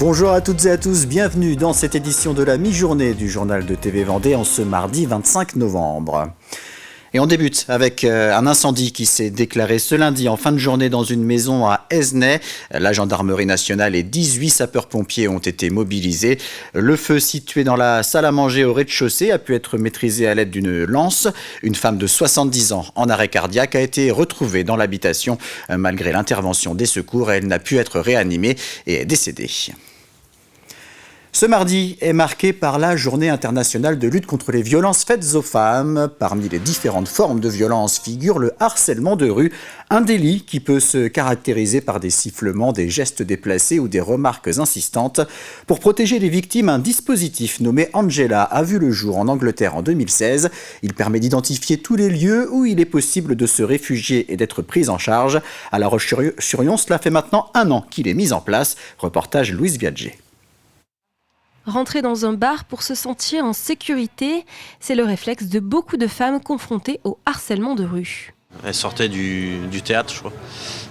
Bonjour à toutes et à tous, bienvenue dans cette édition de la mi-journée du journal de TV Vendée en ce mardi 25 novembre. Et on débute avec un incendie qui s'est déclaré ce lundi en fin de journée dans une maison à Esnay. La gendarmerie nationale et 18 sapeurs-pompiers ont été mobilisés. Le feu situé dans la salle à manger au rez-de-chaussée a pu être maîtrisé à l'aide d'une lance. Une femme de 70 ans en arrêt cardiaque a été retrouvée dans l'habitation. Malgré l'intervention des secours, elle n'a pu être réanimée et est décédée. Ce mardi est marqué par la Journée internationale de lutte contre les violences faites aux femmes. Parmi les différentes formes de violence figure le harcèlement de rue, un délit qui peut se caractériser par des sifflements, des gestes déplacés ou des remarques insistantes. Pour protéger les victimes, un dispositif nommé Angela a vu le jour en Angleterre en 2016. Il permet d'identifier tous les lieux où il est possible de se réfugier et d'être pris en charge. À La Roche-sur-Yon, cela fait maintenant 1 an qu'il est mis en place. Reportage Louise Viadger. Rentrer dans un bar pour se sentir en sécurité, c'est le réflexe de beaucoup de femmes confrontées au harcèlement de rue. Elle sortait du théâtre, je crois.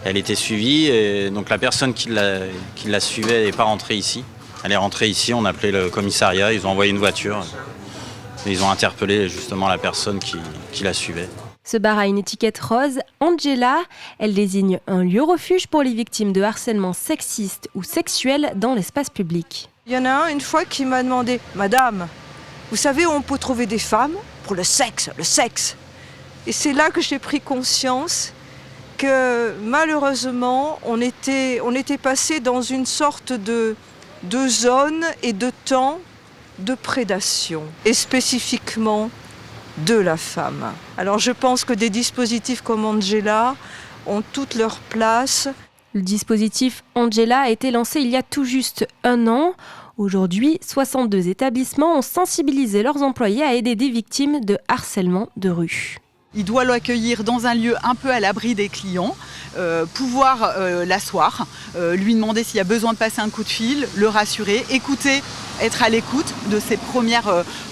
Elle était suivie, et donc la personne qui la suivait n'est pas rentrée ici. Elle est rentrée ici, on a appelé le commissariat, ils ont envoyé une voiture. Et ils ont interpellé justement la personne qui la suivait. Ce bar a une étiquette rose, Angela. Elle désigne un lieu refuge pour les victimes de harcèlement sexiste ou sexuel dans l'espace public. Il y en a un, une fois, qui m'a demandé « Madame, vous savez où on peut trouver des femmes pour le sexe ?» Et c'est là que j'ai pris conscience que malheureusement, on était passé dans une sorte de zone et de temps de prédation, et spécifiquement de la femme. Alors je pense que des dispositifs comme Angela ont toute leur place. Le dispositif Angela a été lancé il y a tout juste 1 an. Aujourd'hui, 62 établissements ont sensibilisé leurs employés à aider des victimes de harcèlement de rue. Il doit l'accueillir dans un lieu un peu à l'abri des clients, pouvoir l'asseoir, lui demander s'il y a besoin de passer un coup de fil, le rassurer, écouter, être à l'écoute de ses premiers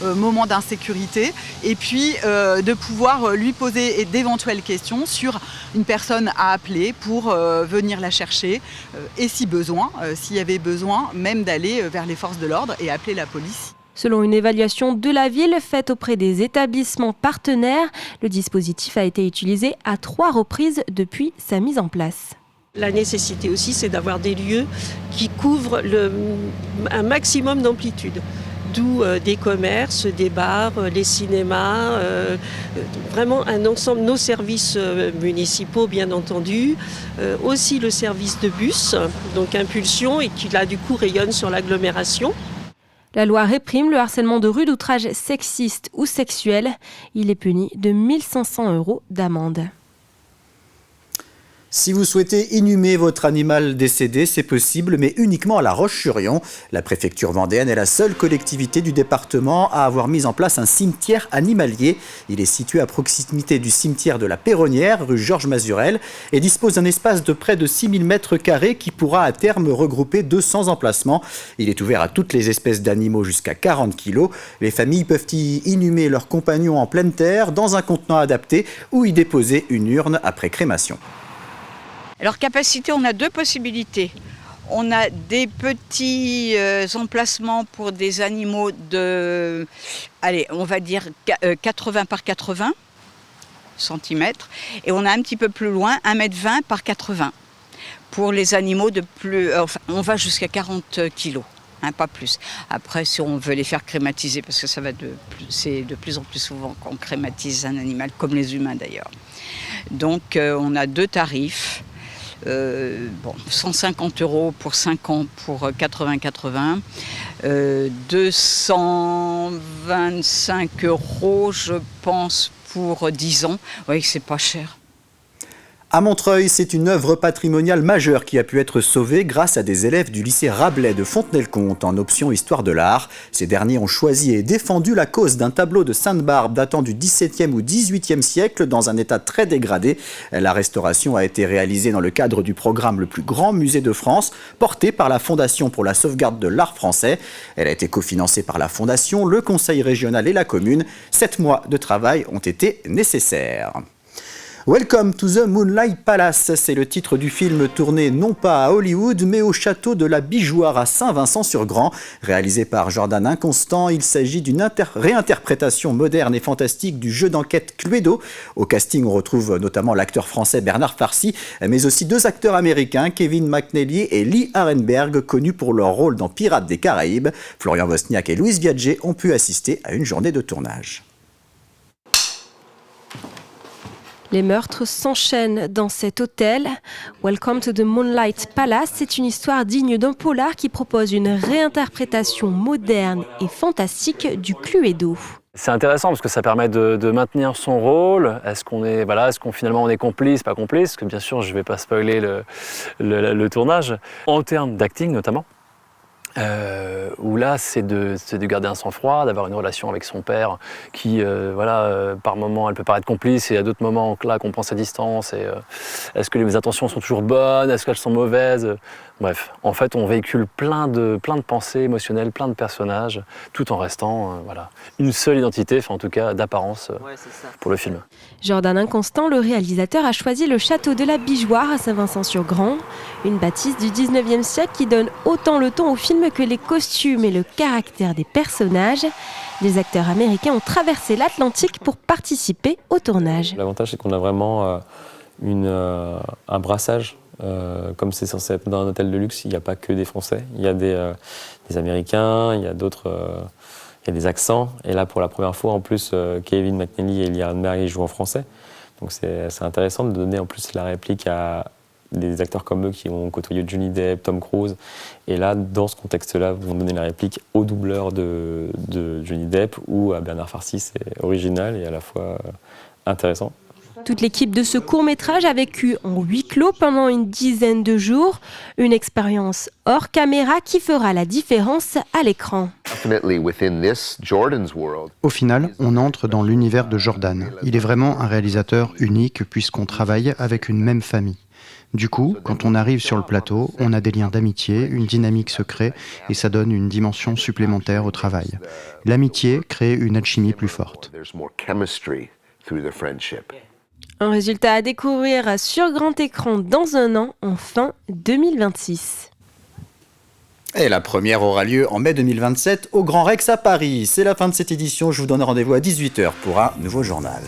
moments d'insécurité et puis de pouvoir lui poser d'éventuelles questions sur une personne à appeler pour venir la chercher et si besoin, s'il y avait besoin, même d'aller vers les forces de l'ordre et appeler la police. Selon une évaluation de la ville faite auprès des établissements partenaires, le dispositif a été utilisé à 3 reprises depuis sa mise en place. La nécessité aussi, c'est d'avoir des lieux qui couvrent un maximum d'amplitude. D'où des commerces, des bars, les cinémas, vraiment un ensemble, nos services municipaux bien entendu, aussi le service de bus, donc Impulsion, et qui là du coup rayonne sur l'agglomération. La loi réprime le harcèlement de rue d'outrage sexiste ou sexuel. Il est puni de 1 500 € d'amende. Si vous souhaitez inhumer votre animal décédé, c'est possible, mais uniquement à La Roche-sur-Yon. La préfecture vendéenne est la seule collectivité du département à avoir mis en place un cimetière animalier. Il est situé à proximité du cimetière de la Perronnière, rue Georges Mazurel, et dispose d'un espace de près de 6000 m² qui pourra à terme regrouper 200 emplacements. Il est ouvert à toutes les espèces d'animaux jusqu'à 40 kg. Les familles peuvent y inhumer leurs compagnons en pleine terre, dans un contenant adapté, ou y déposer une urne après crémation. Alors capacité, on a 2 possibilités. On a des petits emplacements pour des animaux de, on va dire 80 par 80 cm. Et on a un petit peu plus loin, 1,20 m par 80 pour les animaux de plus... Enfin, on va jusqu'à 40 kg. Pas plus. Après, si on veut les faire crématiser, parce que c'est de plus en plus souvent qu'on crématise un animal, comme les humains d'ailleurs. Donc on a 2 tarifs. 150 € pour 5 ans pour 80-80, 225 € je pense pour 10 ans. Oui, c'est pas cher. À Montreuil, c'est une œuvre patrimoniale majeure qui a pu être sauvée grâce à des élèves du lycée Rabelais de Fontenay-le-Comte en option Histoire de l'art. Ces derniers ont choisi et défendu la cause d'un tableau de Sainte-Barbe datant du XVIIe ou XVIIIe siècle dans un état très dégradé. La restauration a été réalisée dans le cadre du programme Le plus grand musée de France, porté par la Fondation pour la sauvegarde de l'art français. Elle a été cofinancée par la Fondation, le Conseil régional et la commune. 7 mois de travail ont été nécessaires. Welcome to the Moonlight Palace, c'est le titre du film tourné non pas à Hollywood, mais au château de la Bijoire à Saint-Vincent-sur-Grand. Réalisé par Jordan Inconstant, il s'agit d'une réinterprétation moderne et fantastique du jeu d'enquête Cluedo. Au casting, on retrouve notamment l'acteur français Bernard Farcy, mais aussi 2 acteurs américains, Kevin McNally et Lee Arenberg, connus pour leur rôle dans Pirates des Caraïbes. Florian Wozniak et Louise Viager ont pu assister à une journée de tournage. Les meurtres s'enchaînent dans cet hôtel. Welcome to the Moonlight Palace, c'est une histoire digne d'un polar qui propose une réinterprétation moderne et fantastique du Cluedo. C'est intéressant parce que ça permet de maintenir son rôle. Est-ce qu'on finalement on est complice, pas complice? Parce que bien sûr, je ne vais pas spoiler le tournage. En termes d'acting notamment, où là c'est de garder un sang-froid, d'avoir une relation avec son père qui par moments elle peut paraître complice et à d'autres moments là qu'on prend sa distance et est-ce que les intentions sont toujours bonnes, est-ce qu'elles sont mauvaises, bref, en fait on véhicule plein de pensées émotionnelles, plein de personnages tout en restant une seule identité, enfin en tout cas d'apparence pour le film. Jordan Inconstant, le réalisateur, a choisi le château de la Bijoire à Saint-Vincent-sur-Grand, une bâtisse du 19e siècle qui donne autant le ton au film que les costumes et le caractère des personnages. Des acteurs américains ont traversé l'Atlantique pour participer au tournage. L'avantage, c'est qu'on a vraiment un brassage. Comme c'est censé être dans un hôtel de luxe, il n'y a pas que des Français. Il y a des Américains, il y a d'autres... il y a des accents. Et là, pour la première fois, en plus, Kevin McNally et Lee Arenberg jouent en français. Donc c'est intéressant de donner en plus la réplique à des acteurs comme eux qui ont côtoyé Johnny Depp, Tom Cruise. Et là, dans ce contexte-là, vous donner la réplique au doubleur de Johnny Depp ou à Bernard Farcy. C'est original et à la fois intéressant. Toute l'équipe de ce court-métrage a vécu en huis clos pendant une dizaine de jours. Une expérience hors caméra qui fera la différence à l'écran. Au final, on entre dans l'univers de Jordan. Il est vraiment un réalisateur unique puisqu'on travaille avec une même famille. Du coup, quand on arrive sur le plateau, on a des liens d'amitié, une dynamique se crée et ça donne une dimension supplémentaire au travail. L'amitié crée une alchimie plus forte. Un résultat à découvrir sur grand écran dans un an, en fin 2026. Et la première aura lieu en mai 2027 au Grand Rex à Paris. C'est la fin de cette édition, je vous donne rendez-vous à 18h pour un nouveau journal.